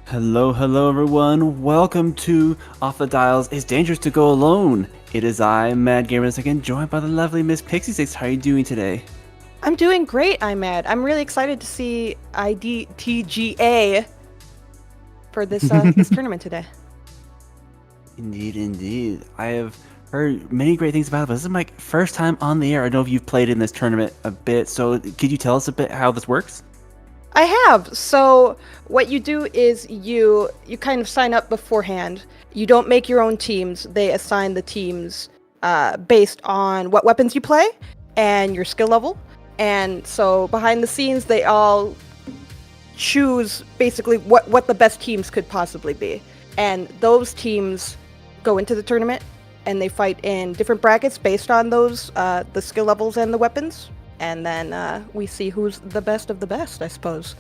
Hello everyone. Welcome to Off the Dials. It's dangerous to go alone. It is I, Mad Gamer II, joined by the lovely Miss Pixie6. How are you doing today? I'm doing great, I'm mad. I'm really excited to see IDTGA for this tournament today. Indeed. I have heard many great things about it, but this is my first time on the air. I know if you've played in this tournament a bit, so could you tell us a bit how this works? I have. So what you do is you kind of sign up beforehand. You don't make your own teams. They assign the teams based on what weapons you play and your skill level. And so behind the scenes, they all choose basically what the best teams could possibly be. And those teams go into the tournament and they fight in different brackets based on those, the skill levels and the weapons. And then we see who's the best of the best, I suppose.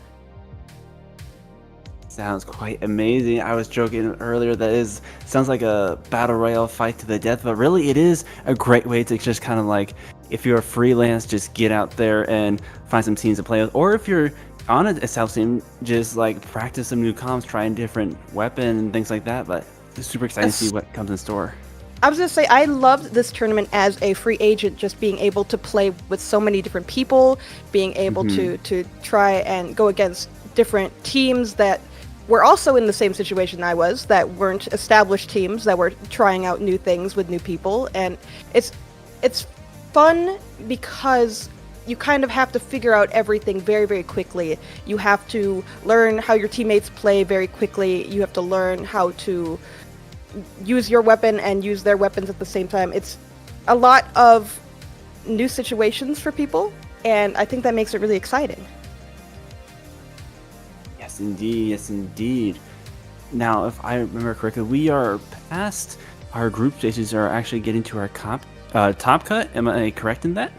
Sounds quite amazing. I was joking earlier that sounds like a battle royale fight to the death, but really it is a great way to just kind of like, if you're a freelance, just get out there and find some teams to play with, or if you're on a self team, just like practice some new comps, trying different weapon and things like that. But it's super exciting to see what comes in store. I was going to say, I loved this tournament as a free agent, just being able to play with so many different people, being able to try and go against different teams that were also in the same situation I was, that weren't established teams, that were trying out new things with new people. And it's fun because you kind of have to figure out everything very, very quickly. You have to learn how your teammates play very quickly. You have to learn how to use your weapon and use their weapons at the same time. It's a lot of new situations for people, and I think that makes it really exciting. Yes, indeed. Now, if I remember correctly, we are past our group stages, are actually getting to our top cut. Am I correct in that?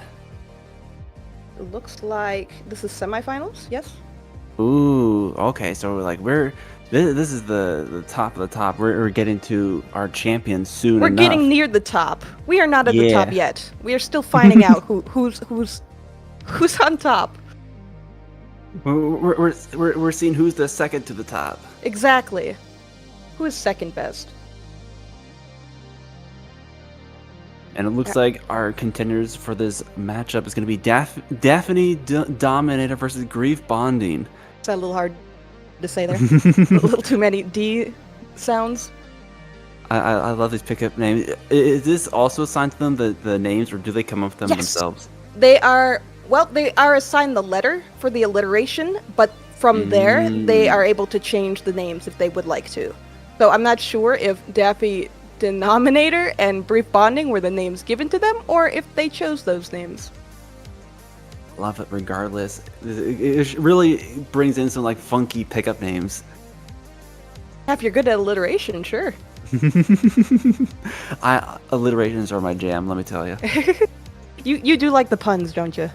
It looks like this is semifinals, yes? Ooh, okay. So this is the top of the top. We're getting to our champion soon. We're enough. getting near the top. We are not at the top yet. We are still finding out who's on top. We're seeing who's the second to the top. Exactly. Who is second best? And it looks like our contenders for this matchup is going to be Daffy Denominator versus Grief Bonding. Is that a little hard to say there? A little too many D sounds. I love these pickup names. Is this also assigned to them, the names, or do they come up with them themselves? They are assigned the letter for the alliteration, but from there they are able to change the names if they would like to. So I'm not sure if Daffy Denominator and Brief Bonding were the names given to them, or if they chose those names. Love it regardless. It really brings in some like funky pickup names. If you're good at alliteration, sure. Alliterations are my jam, let me tell you. You do like the puns, don't you?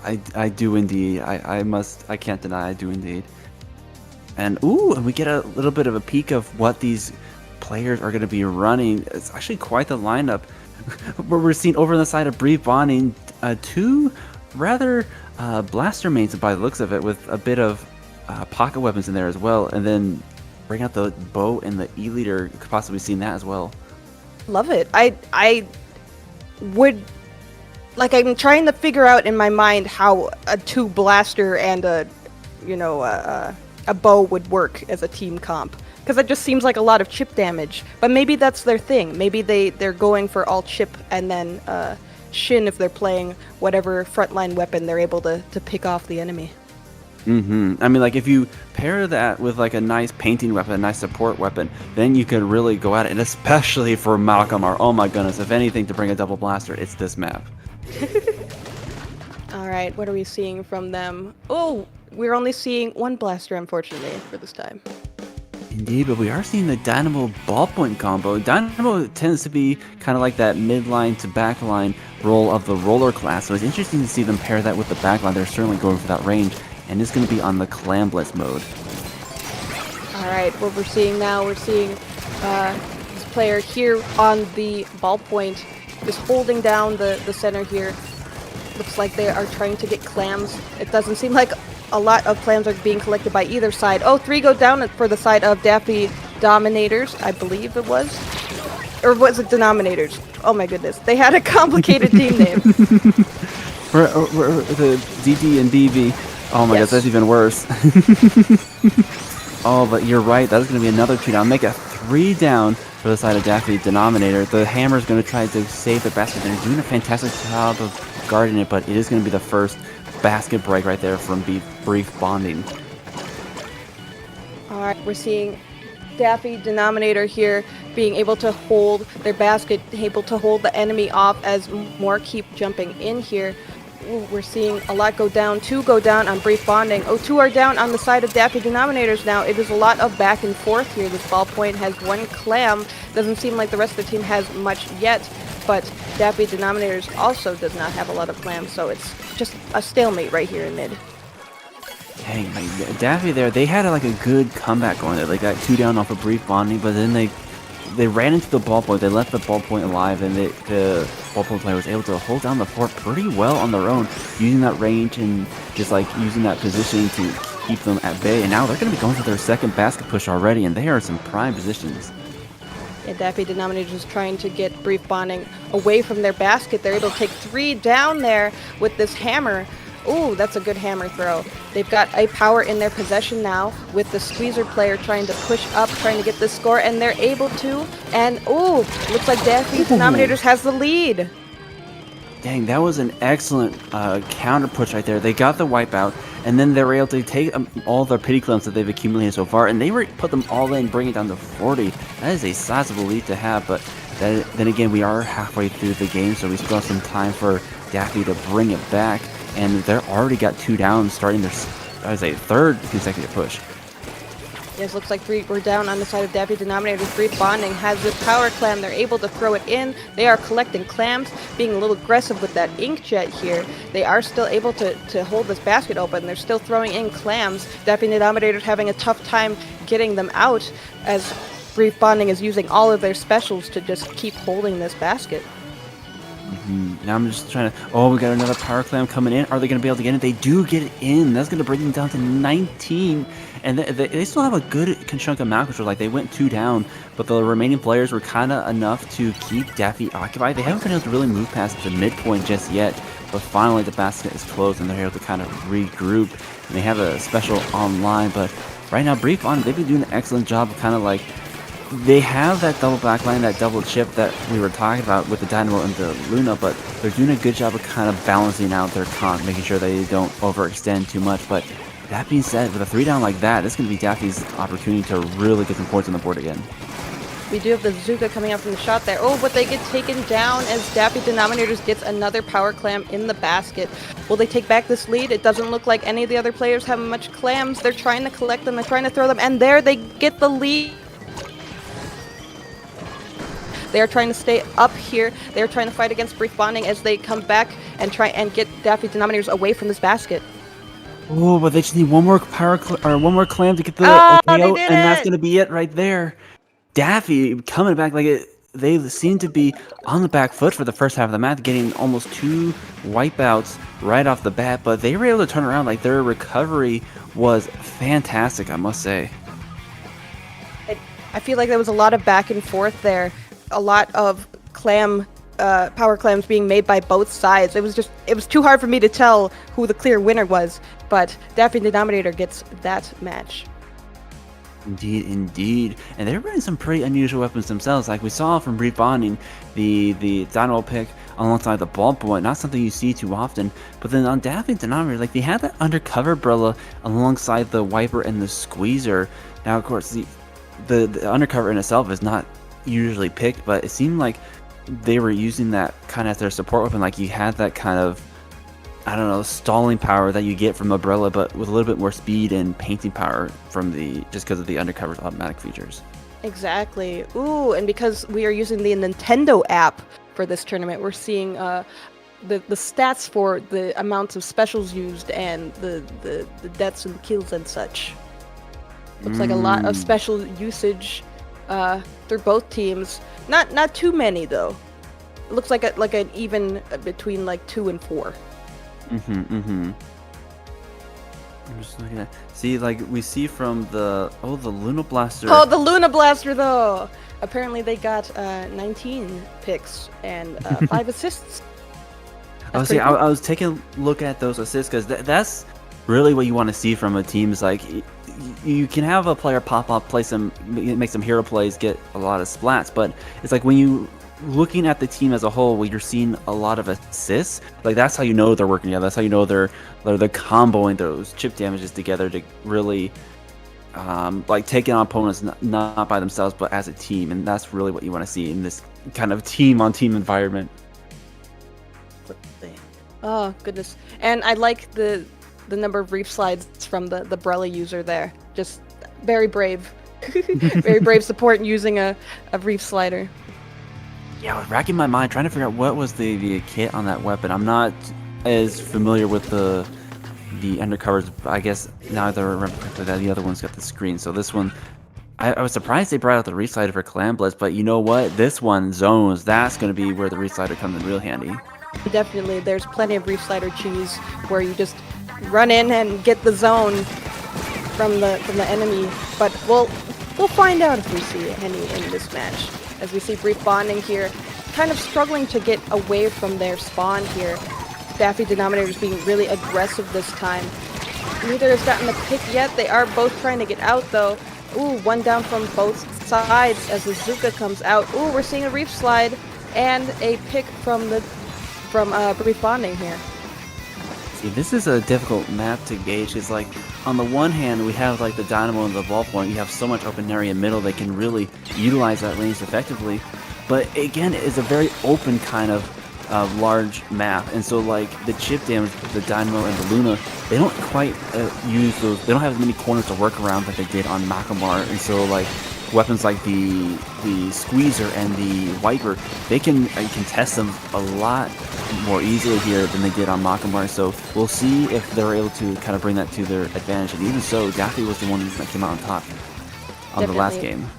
I do indeed. I can't deny I do indeed. And we get a little bit of a peek of what these players are going to be running. It's actually quite the lineup. We're seeing over on the side of Brief Bonding two rather blaster mains by the looks of it, with a bit of pocket weapons in there as well, and then bring out the bow and the E-liter. You could possibly see that as well. Love it. I would, like, I'm trying to figure out in my mind how a two blaster and a bow would work as a team comp, because it just seems like a lot of chip damage. But maybe that's their thing. Maybe they're going for all chip and then Shin if they're playing whatever frontline weapon they're able to pick off the enemy. I mean, like, if you pair that with like a nice painting weapon, a nice support weapon, then you could really go at it. And especially for Mako Mart, oh my goodness, if anything to bring a double blaster, it's this map. Alright, what are we seeing from them? Oh, we're only seeing one blaster, unfortunately, for this time. Indeed, but we are seeing the Dynamo ballpoint combo. Dynamo tends to be kind of like that midline to backline role of the roller class, so it's interesting to see them pair that with the backline. They're certainly going for that range, and it's going to be on the clambless mode. Alright, what we're seeing now, we're seeing this player here on the ballpoint is holding down the center here. Looks like they are trying to get clams. It doesn't seem like a lot of clams are being collected by either side. Oh, 3 go down for the side of Daffy Dominators, I believe it was. Or was it Denominators? Oh my goodness. They had a complicated team name. We're the DD and DV. Oh my Yes. god, that's even worse. Oh, but you're right. That is going to be another 2 down. Make a 3 down for the side of Daffy Denominator. The Hammer's going to try to save the basket. They're doing a fantastic job of guarding it, but it is going to be the first basket break right there from Brief Bonding. Alright, we're seeing Daffy Denominator here being able to hold their basket, able to hold the enemy off as more keep jumping in here. Ooh, we're seeing a lot go down. 2 go down on Brief Bonding. Oh, 2 are down on the side of Daffy Denominators now. It is a lot of back and forth here. This ballpoint has 1 clam. Doesn't seem like the rest of the team has much yet, but Daffy Denominators also does not have a lot of clams, so it's just a stalemate right here in mid. Dang, like, Daffy there, they had like a good comeback going there. They got 2 down off of Brief Bonding, but then they ran into the ballpoint. They left the ballpoint alive, and the ballpoint player was able to hold down the fort pretty well on their own, using that range and just like using that positioning to keep them at bay. And now they're going to be going for their second basket push already, and they are in some prime positions. Yeah, Daffy Denominator is trying to get Brief Bonding away from their basket. They're able to take 3 down there with this hammer. Ooh, that's a good hammer throw. They've got a power in their possession now with the squeezer player trying to push up, trying to get the score, and they're able to. And ooh, looks like Daffy Denominators has the lead. Dang, that was an excellent counter push right there. They got the wipeout, and then they were able to take all their pity clams that they've accumulated so far, and they were put them all in, bring it down to 40. That is a sizable lead to have, but then again, we are halfway through the game, so we still have some time for Daffy to bring it back. And they're already got 2 down, starting their, I would say, 3rd consecutive push. Yes, looks like 3 were down on the side of Daffy Denominator. Brief Bonding has this power clam. They're able to throw it in. They are collecting clams, being a little aggressive with that inkjet here. They are still able to hold this basket open. They're still throwing in clams. Daffy Denominator's having a tough time getting them out, as Brief Bonding is using all of their specials to just keep holding this basket. Now I'm just trying to... Oh, we got another power clam coming in. Are they going to be able to get it? They do get it in. That's going to bring them down to 19. And they still have a good chunk of map control. Like, they went 2 down, but the remaining players were kind of enough to keep Daffy occupied. They haven't been able to really move past the midpoint just yet, but finally the basket is closed, and they're able to kind of regroup. And they have a special online, but right now, Brief on, they've been doing an excellent job of kind of like... They have that double backline, that double chip that we were talking about with the Dynamo and the Luna, but they're doing a good job of kind of balancing out their comp, making sure they don't overextend too much. But that being said, with a 3 down like that, it's going to be Daffy's opportunity to really get some points on the board again. We do have the Zuka coming out from the shot there. Oh, but they get taken down as Daffy Denominators gets another power clam in the basket. Will they take back this lead? It doesn't look like any of the other players have much clams. They're trying to collect them, they're trying to throw them, and there they get the lead. They are trying to stay up here. They are trying to fight against Brief Bonding as they come back and try and get Daffy Denominators away from this basket. Oh, but they just need one more one more clam to get the Oh, KO, they did and that's it! going to be it right there. Daffy coming back like it. They seem to be on the back foot for the first half of the match, getting almost 2 wipeouts right off the bat, but they were able to turn around. Like, their recovery was fantastic, I must say. I feel like there was a lot of back and forth there. A lot of power clams being made by both sides. It was too hard for me to tell who the clear winner was, but Daffy Denominator gets that match. Indeed, indeed. And they're running some pretty unusual weapons themselves. Like we saw from Brief Bonding, the Dynamo pick alongside the ballpoint, not something you see too often. But then on Daffy Denominator, like they had that undercover umbrella alongside the wiper and the squeezer. Now, of course, the undercover in itself is not usually picked, but it seemed like they were using that kind of as their support weapon. Like you had that kind of, I don't know, stalling power that you get from umbrella, but with a little bit more speed and painting power from just because of the undercover's automatic features. Exactly. Ooh, and because we are using the Nintendo app for this tournament, we're seeing the stats for the amounts of specials used and the deaths and kills and such. Looks like a lot of special usage through both teams. Not too many though. It looks like an even between like 2 and 4. I'm just looking at. See, like we see from the the Luna Blaster. Oh, the Luna Blaster though. Apparently they got 19 picks and 5 assists. I was I was taking a look at those assists because that's really what you want to see from a team. Is like you can have a player pop up, play some, make some hero plays, get a lot of splats, but it's like when you looking at the team as a whole, where you're seeing a lot of assists, like that's how you know they're working together. That's how you know they're comboing those chip damages together to really like taking on opponents not by themselves but as a team, and that's really what you want to see in this kind of team on team environment. Oh goodness, and I like the number of reef slides from the Brella user there. Just very brave, very brave support using a reef slider. Yeah, I was racking my mind trying to figure out what was the kit on that weapon. I'm not as familiar with the undercovers, but I guess now that I remember correctly that the other one's got the screen. So this one, I was surprised they brought out the reslider for Clan Blitz, but you know what? This one, zones, that's going to be where the reslider comes in real handy. Definitely, there's plenty of reef slider cheese where you just run in and get the zone from the enemy. But we'll find out if we see any in this match. As we see brief bonding here, kind of struggling to get away from their spawn here. Daffy Denominator is being really aggressive this time. Neither has gotten the pick yet. They are both trying to get out though. Ooh, one down from both sides as the Zuka comes out. Ooh, we're seeing a reef slide and a pick from brief bonding here. See, this is a difficult map to gauge. It's like, on the one hand, we have like the Dynamo and the ballpoint. You have so much open area middle, they can really utilize that range effectively. But again, it's a very open kind of large map, and so like the chip damage, the Dynamo and the Luna, they don't quite use those. They don't have as many corners to work around that they did on Mako Mart, and so like weapons like the Squeezer and the Wiper, they can contest them a lot more easily here than they did on Mako Mart. So we'll see if they're able to kind of bring that to their advantage. And even so, Daffy was the one that came out on top on Definitely. The last game.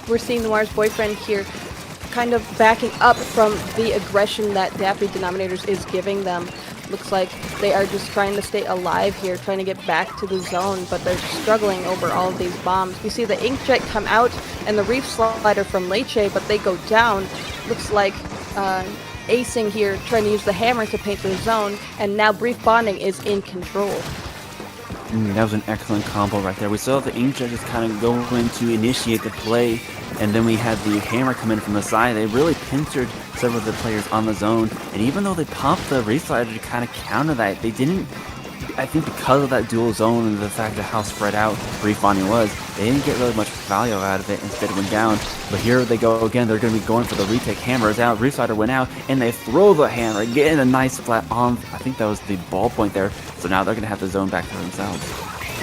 We're seeing Noir's boyfriend here kind of backing up from the aggression that Daffy Denominators is giving them. Looks like they are just trying to stay alive here, trying to get back to the zone, but they're struggling over all of these bombs. We see the Inkjet come out and the Reef Slider from Leche, but they go down. Looks like acing here, trying to use the hammer to paint the zone, and now Brief Bonding is in control. That was an excellent combo right there. We saw the Inkjet just kind of go in to initiate the play, and then we had the hammer come in from the side. They really pincered several of the players on the zone, and even though they popped the Reef Slider to kind of counter that, they didn't, I think because of that dual zone and the fact of how spread out Brief Bonding was, they didn't get really much value out of it. Instead it went down. But here they go again. They're going to be going for the retake. Hammer is out. Reef Slider went out, and they throw the hammer, getting a nice flat on, I think that was the ballpoint there. So now they're going to have the zone back to themselves.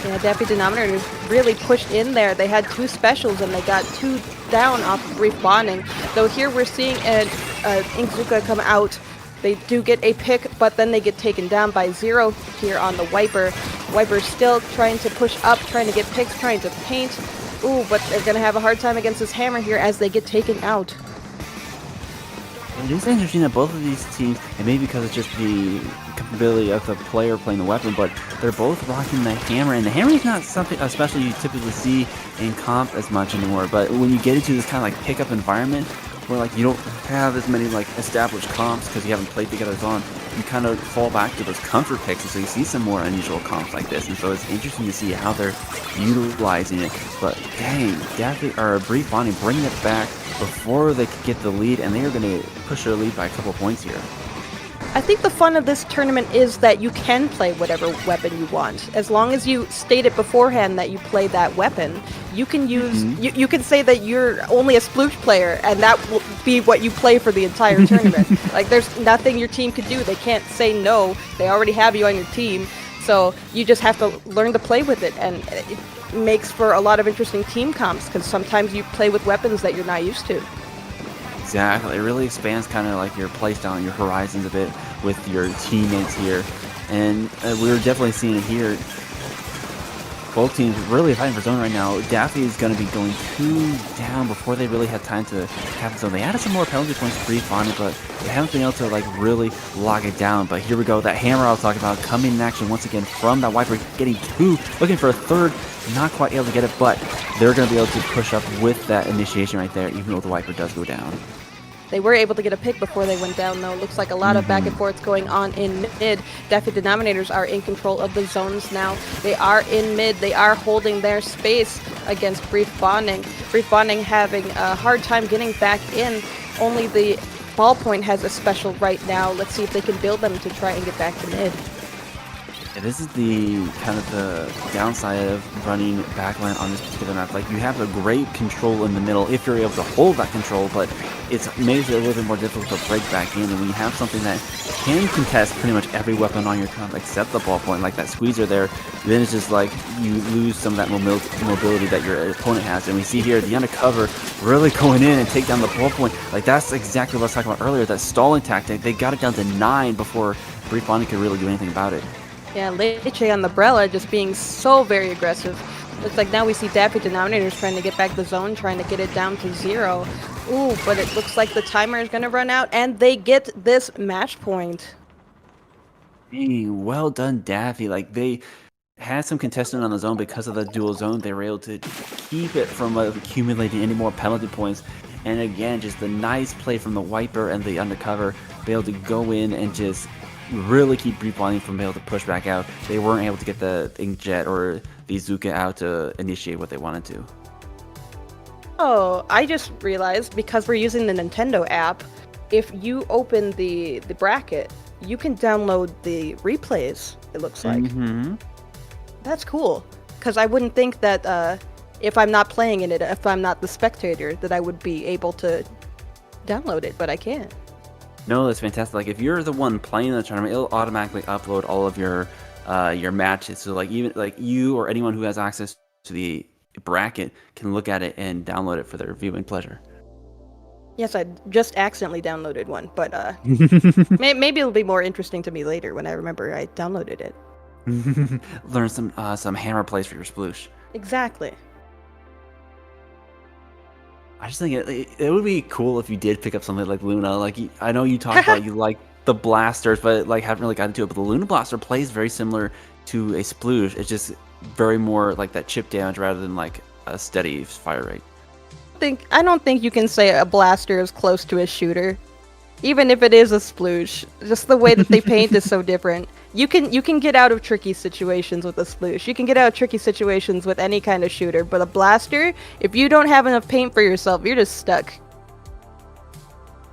Yeah, Daffy Denominator really pushed in there. They had 2 specials and they got 2 down off of Brief Bonding. Though here we're seeing an Inkzuka come out. They do get a pick, but then they get taken down by 0 here on the Wiper. Wiper's still trying to push up, trying to get picks, trying to paint. Ooh, but they're going to have a hard time against this hammer here as they get taken out. It is interesting that both of these teams, and maybe because it's just the capability of the player playing the weapon, but they're both rocking the hammer, and the hammer is not something especially you typically see in comp as much anymore. But when you get into this kind of like pickup environment, where like you don't have as many like established comps because you haven't played together as long, you kind of fall back to those comfort picks, and so you see some more unusual comps like this, and so it's interesting to see how they're utilizing it. But dang, Daffy or Brief Bonding bringing it back before they could get the lead, and they are going to push their lead by a couple points here. I think the fun of this tournament is that you can play whatever weapon you want. As long as you state it beforehand that you play that weapon, you can use, you can say that you're only a sploosh player, and that will be what you play for the entire tournament. Like, there's nothing your team could do. They can't say no. They already have you on your team. So you just have to learn to play with it, and it makes for a lot of interesting team comps, because sometimes you play with weapons that you're not used to. Exactly. It really expands kind of like your playstyle and your horizons a bit with your teammates here. And we're definitely seeing it here. both teams really fighting for zone right now. Daffy is going to be going 2 down before they really have time to have the zone. They added some more penalty points for brief on it, but they haven't been able to like really lock it down. But here we go. That hammer I was talking about coming in action once again from that wiper, getting 2, looking for a 3rd. Not quite able to get it, but they're going to be able to push up with that initiation right there, even though the wiper does go down. They were able to get a pick before they went down, though. Looks like a lot of back and forth going on in mid. Daffy Denominators are in control of the zones now. They are in mid. They are holding their space against Brief Bonding. Brief Bonding having a hard time getting back in. Only the ballpoint has a special right now. Let's see if they can build them to try and get back to mid. Yeah, this is the kind of the downside of running backline on this particular map. Like, you have a great control in the middle if you're able to hold that control, but it makes it a little bit more difficult to break back in. And when you have something that can contest pretty much every weapon on your comp except the ballpoint, like that squeezer there, then it's just like you lose some of that mobility that your opponent has. And we see here the undercover really going in and take down the ballpoint. Like, that's exactly what I was talking about earlier, that stalling tactic. They got it down to 9 before Brief Bonding could really do anything about it. Yeah, Leche on the Umbrella just being so very aggressive. Looks like now we see Daffy Denominators trying to get back the zone, trying to get it down to 0. Ooh, but it looks like the timer is going to run out, and they get this match point. Hey, well done, Daffy. Like, they had some contestant on the zone because of the dual zone. They were able to keep it from accumulating any more penalty points. And again, just the nice play from the wiper and the undercover, be able to go in and just really keep Brief Bonding from being able to push back out. They weren't able to get the Inkjet or the Zuka out to initiate what they wanted to. Oh, I just realized, because we're using the Nintendo app, if you open the bracket, you can download the replays, it looks like. That's cool, because I wouldn't think that if I'm not playing in it, if I'm not the spectator, that I would be able to download it, but I can't. No, that's fantastic. Like, if you're the one playing the tournament, it'll automatically upload all of your matches. So like, even like you or anyone who has access to the bracket can look at it and download it for their viewing pleasure. Yes, I just accidentally downloaded one, but maybe it'll be more interesting to me later when I remember I downloaded it. Learn some hammer plays for your sploosh. Exactly. I just think it would be cool if you did pick up something like Luna. Like, I know you talked about you like the blasters, but like haven't really gotten to it. But the Luna blaster plays very similar to a sploosh. It's just very more like that chip damage rather than like a steady fire rate. I don't think you can say a blaster is close to a shooter, even if it is a sploosh. Just the way that they paint is so different. You can get out of tricky situations with a sploosh. You can get out of tricky situations with any kind of shooter, but a blaster, if you don't have enough paint for yourself, you're just stuck.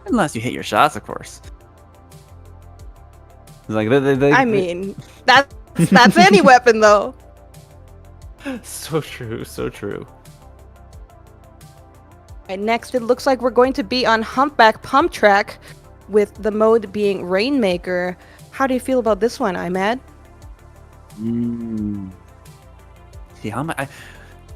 Unless you hit your shots, of course. Like I mean, that's any weapon though. So true, so true. And next, it looks like we're going to be on Humpback Pump Track, with the mode being Rainmaker. How do you feel about this one, Imad? See,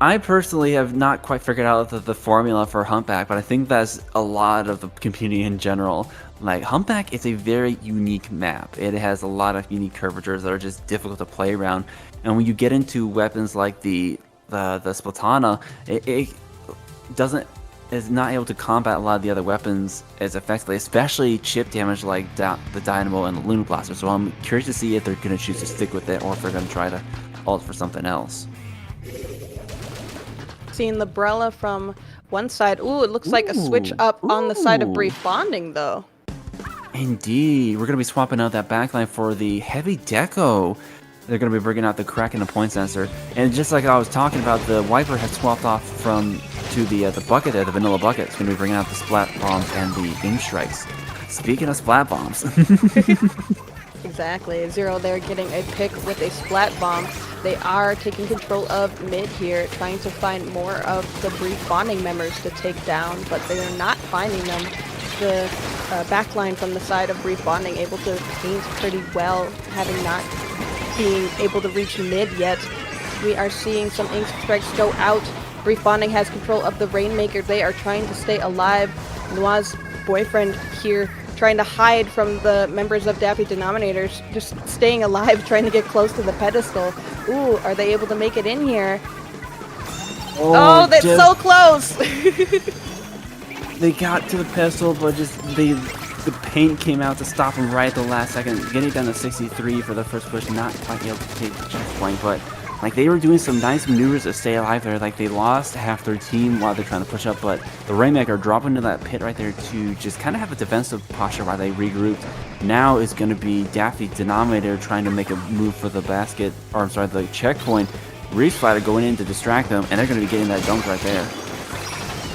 I personally have not quite figured out the formula for Humpback, but I think that's a lot of the community in general. Like, Humpback is a very unique map. It has a lot of unique curvatures that are just difficult to play around. And when you get into weapons like the Splatana, it is not able to combat a lot of the other weapons as effectively, especially chip damage like the Dynamo and the Luna Blaster. So I'm curious to see if they're going to choose to stick with it or if they're going to try to ult for something else. Seeing the Brella from one side. Ooh, it looks like a switch up on the side of Brief Bonding, though. Indeed. We're going to be swapping out that backline for the Heavy Deco. They're going to be bringing out the Kraken and point sensor. And just like I was talking about, the wiper has swapped off to the bucket there, the vanilla bucket. It's going to be bringing out the splat bombs and the aim strikes. Speaking of splat bombs. Exactly. Zero there getting a pick with a splat bomb. They are taking control of mid here, trying to find more of the Brief Bonding members to take down, but they are not finding them. The backline from the side of Brief Bonding able to paint pretty well, having not being able to reach mid yet. We are seeing some ink strikes go out. Brief Bonding has control of the Rainmaker. They are trying to stay alive. Noah's boyfriend here trying to hide from the members of Daffy Denominators, just staying alive, trying to get close to the pedestal. Ooh, are they able to make it in here? Oh, Oh, that's so close! they got to the pistol, but just the paint came out to stop them right at the last second, getting down to 63 for the first push, not quite able to take the checkpoint, but like they were doing some nice maneuvers to stay alive there. Like they lost half their team while they're trying to push up, but the Rainmaker dropping into that pit right there to just kind of have a defensive posture while they regrouped. Now is going to be Daffy Denominator trying to make a move for the basket, or I'm sorry, the checkpoint. Reef Slider going in to distract them, and they're going to be getting that dunk right there.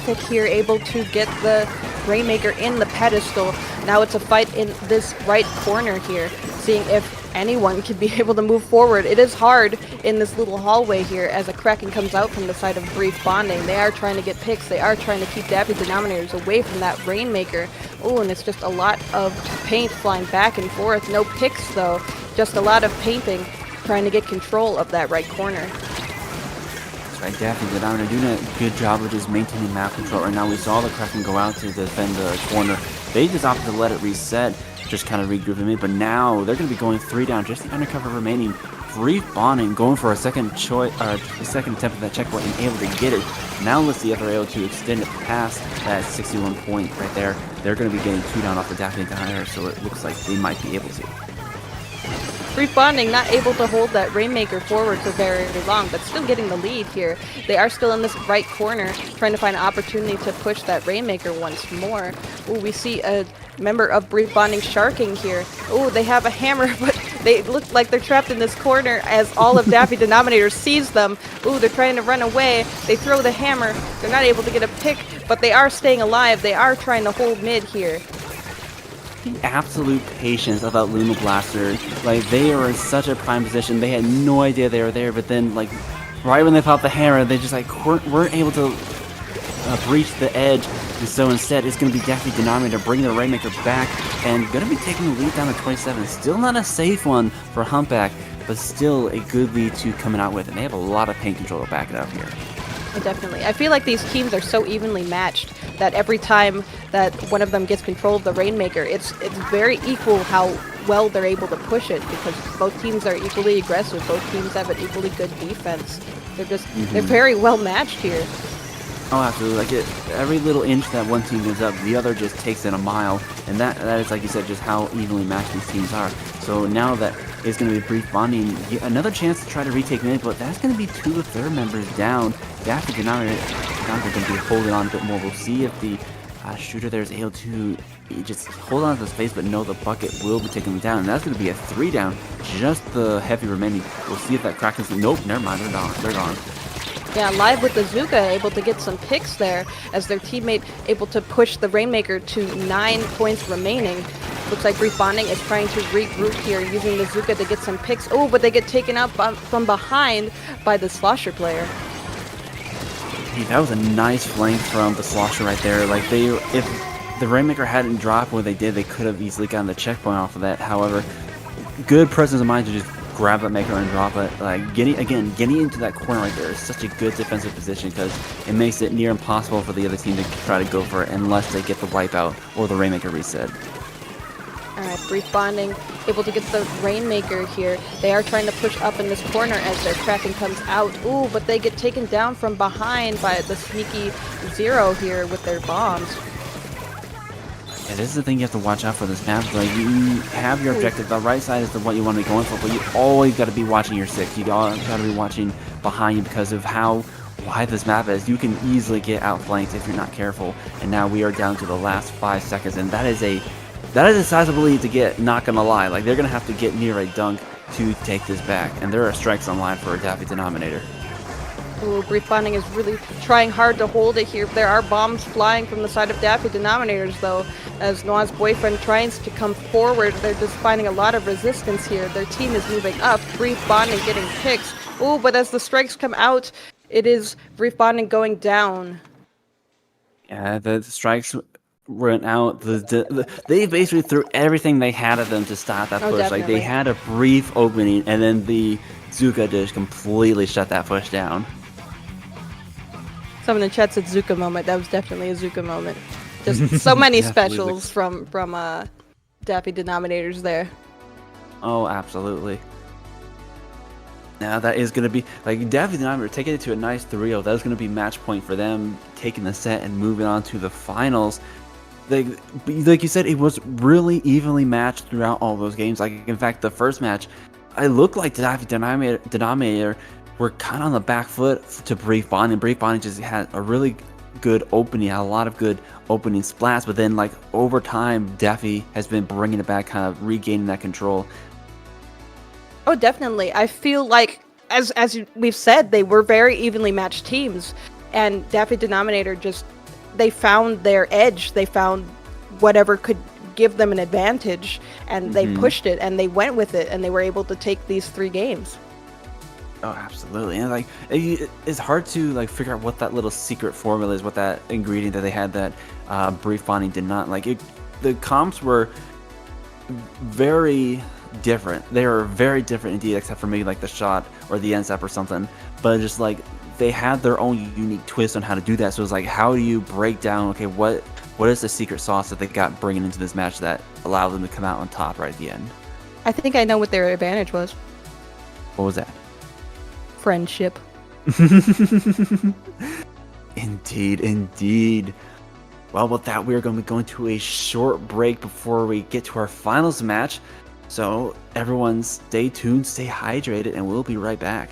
Pick here able to get the Rainmaker in the pedestal. Now it's a fight in this right corner here, seeing if anyone can be able to move forward. It is hard in this little hallway here as a Kraken comes out from the side of Brief Bonding. They are trying to get picks. They are trying to keep Daffy Denominators away from that Rainmaker. Oh, and it's just a lot of paint flying back and forth. No picks though, just a lot of painting, trying to get control of that right corner. That's right, Daffy Denominator doing a good job of just maintaining map control. Right now we saw the Kraken go out to defend the corner. They just opted to let it reset, just kind of regrouping it, but now they're going to be going 3 down, just the undercover remaining. Brief Bonding going for a second attempt at that checkpoint and able to get it. Now let's see if they're able to extend it past that 61 point right there. They're going to be getting 2 down off the Daffy Denominator, so it looks like they might be able to. Brief Bonding not able to hold that Rainmaker forward for very long, but still getting the lead here. They are still in this right corner, trying to find an opportunity to push that Rainmaker once more. Ooh, we see a member of Brief Bonding sharking here. Ooh, they have a hammer, but they look like they're trapped in this corner as all of Daffy Denominator sees them. Ooh, they're trying to run away. They throw the hammer. They're not able to get a pick, but they are staying alive. They are trying to hold mid here. The absolute patience of that Luna Blaster. Like, they are in such a prime position. They had no idea they were there, but then, like, right when they popped the hammer, they just, like, weren't able to breach the edge. And so instead, it's going to be Daffy Denominator bringing the Rainmaker back and going to be taking the lead down to 27. Still not a safe one for Humpback, but still a good lead to coming out with. And they have a lot of paint control to back it up here. Definitely. I feel like these teams are so evenly matched that every time that one of them gets control of the Rainmaker, it's very equal how well they're able to push it, because both teams are equally aggressive. Both teams have an equally good defense. They're just they're very well matched here. Oh, absolutely. Like every little inch that one team gives up, the other just takes it a mile. And that is, like you said, just how evenly matched these teams are. So now that is going to be Brief Bonding, another chance to try to retake mid, but that's going to be 2 of their members down. Daffy Denominator going to be holding on a bit more. We'll see if the shooter there is able to just hold on to the space, but no, the bucket will be taking them down. And that's going to be a 3 down, just the heavy remaining. We'll see if that Kraken's... Nope, never mind, they're gone. They're gone. Yeah, live with the Zuka, able to get some picks there as their teammate able to push the Rainmaker to 9 points remaining. Looks like Brief Bonding is trying to regroup here, using the Zuka to get some picks. Oh, but they get taken out from behind by the Slosher player. Hey, that was a nice flank from the Slosher right there. Like, if the Rainmaker hadn't dropped what they did, they could have easily gotten the checkpoint off of that. However, good presence of mind to just grab that Maker and drop it. Like, getting into that corner right there is such a good defensive position, because it makes it near impossible for the other team to try to go for it unless they get the wipeout or the Rainmaker reset. Alright, Brief Bonding able to get the Rainmaker here. They are trying to push up in this corner as their Kraken comes out. Ooh, but they get taken down from behind by the sneaky Zero here with their bombs. Yeah, this is the thing you have to watch out for this map. Like, you have your objective. The right side is what you want to be going for, but you always got to be watching your 6. You got to be watching behind you because of how wide this map is. You can easily get outflanked if you're not careful. And now we are down to the last 5 seconds, and that is a sizable lead to get, not gonna lie. Like, they're gonna have to get near a dunk to take this back, and there are strikes on line for a Daffy Denominator. Ooh, Brief Bonding is really trying hard to hold it here. There are bombs flying from the side of Daffy Denominators, though, as Noah's boyfriend tries to come forward. They're just finding a lot of resistance here. Their team is moving up. Brief Bonding getting picks. Ooh, but as the strikes come out, it is Brief Bonding going down. Yeah, the strikes went out. They basically threw everything they had at them to stop that push. Definitely. Like, they had a brief opening, and then the Zuka just completely shut that push down. Someone in chat said Zuka moment. That was definitely a Zuka moment. Just so many specials from Daffy Denominators there. Oh, absolutely. Now that is going to be like Daffy and I were taking it to a nice 3-0. That was going to be match point for them, taking the set and moving on to the finals. Like you said, it was really evenly matched throughout all those games. Like in fact, the first match, I looked like Daffy Denominator were kind of on the back foot to Brief Bond, and Brief Bond just had a really good opening, had a lot of good opening splats. But then like over time, Daffy has been bringing it back, kind of regaining that control. Oh, definitely. I feel like, as we've said, they were very evenly matched teams, and Daffy Denominator just, they found their edge. They found whatever could give them an advantage, and they pushed it, and they went with it, and they were able to take these 3 games. Oh, absolutely. And like it's hard to like figure out what that little secret formula is, what that ingredient that they had that Brief Bonding did not. Like the comps were very different. They were very different indeed, except for maybe like the shot or the end step or something. But just like they had their own unique twist on how to do that. So it's like, how do you break down? Okay, what is the secret sauce that they got bringing into this match that allowed them to come out on top right at the end? I think I know what their advantage was. What was that? Friendship. Indeed. Well, with that, we're going to be going to a short break before we get to our finals match. So everyone stay tuned, stay hydrated, and we'll be right back.